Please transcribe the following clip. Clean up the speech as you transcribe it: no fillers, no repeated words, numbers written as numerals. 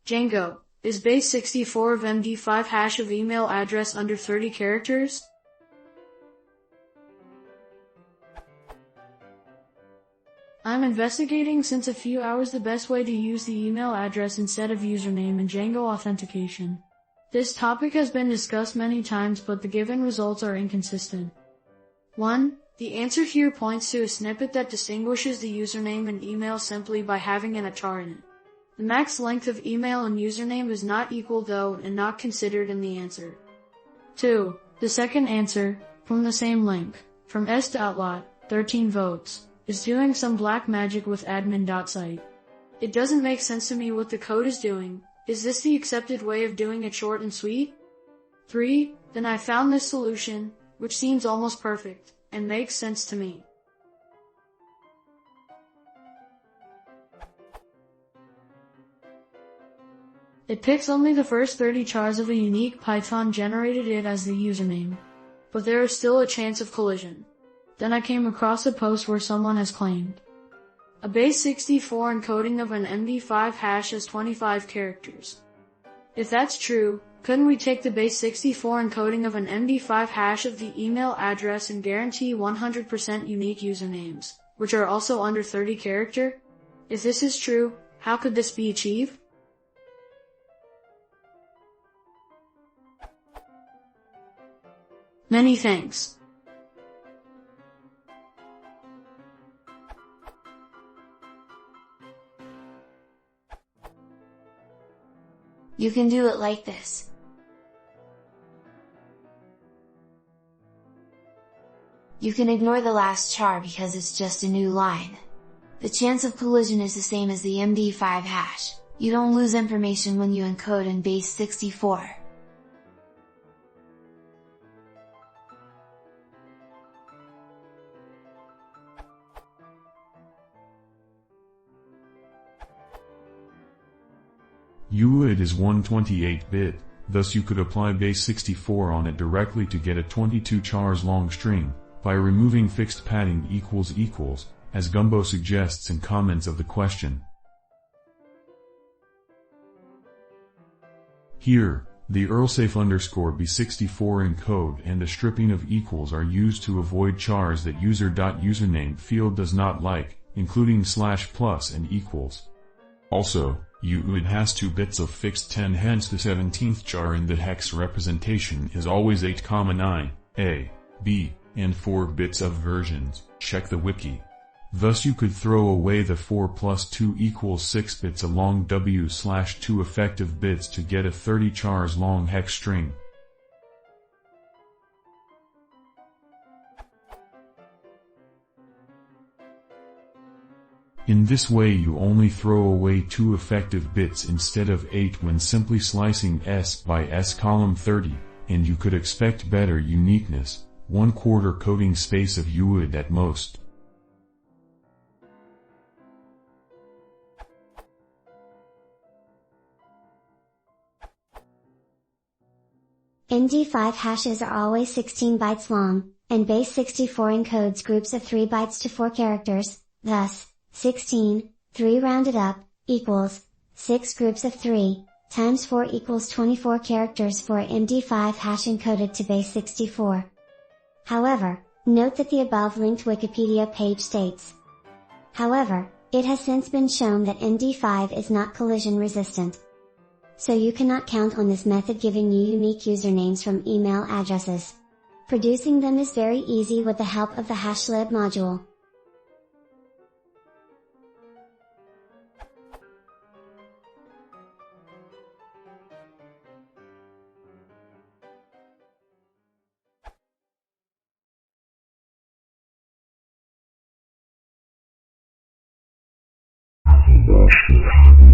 Django, is Base64 of md5 hash of email address under 30 characters? I'm investigating since a few hours the best way to use the email address instead of username in Django authentication. This topic has been discussed many times, but the given results are inconsistent. 1. The answer here points to a snippet that distinguishes the username and email simply by having an char in it. The max length of email and username is not equal though and not considered in the answer. 2. The second answer, from the same link, from S to outlot, 13 votes, is doing some black magic with admin.site. It doesn't make sense to me what the code is doing. Is this the accepted way of doing it short and sweet? 3. Then I found this solution, which seems almost perfect, and makes sense to me. It picks only the first 30 chars of a unique Python generated it as the username. But there is still a chance of collision. Then I came across a post where someone has claimed a Base64 encoding of an md5 hash as 25 characters. If that's true, couldn't we take the Base64 encoding of an md5 hash of the email address and guarantee 100% unique usernames, which are also under 30 character? If this is true, how could this be achieved? Many thanks. You can do it like this. You can ignore the last char because it's just a new line. The chance of collision is the same as the md5 hash. You don't lose information when you encode in Base64. UID is 128-bit, thus you could apply Base64 on it directly to get a 22 chars long string, by removing fixed padding ==, as Gumbo suggests in comments of the question. Here, the URLsafe_B64 encode and a stripping of equals are used to avoid chars that user.username field does not like, including /+ and equals. Also, UID has 2 bits of fixed 10, hence the 17th char in the hex representation is always 8,9, A, B, and 4 bits of versions, check the wiki. Thus you could throw away the 4 + 2 = 6 bits along W/2 effective bits to get a 30 chars long hex string. In this way you only throw away 2 effective bits instead of 8 when simply slicing S by S column 30, and you could expect better uniqueness, 1/4 coding space of UID at most. MD5 hashes are always 16 bytes long, and Base64 encodes groups of 3 bytes to 4 characters, thus, 16, 3 rounded up, equals, 6 groups of 3, times 4 equals 24 characters for a MD5 hash encoded to Base64. However, note that the above linked Wikipedia page states. However, it has since been shown that MD5 is not collision resistant. So you cannot count on this method giving you unique usernames from email addresses. Producing them is very easy with the help of the hashlib module. That's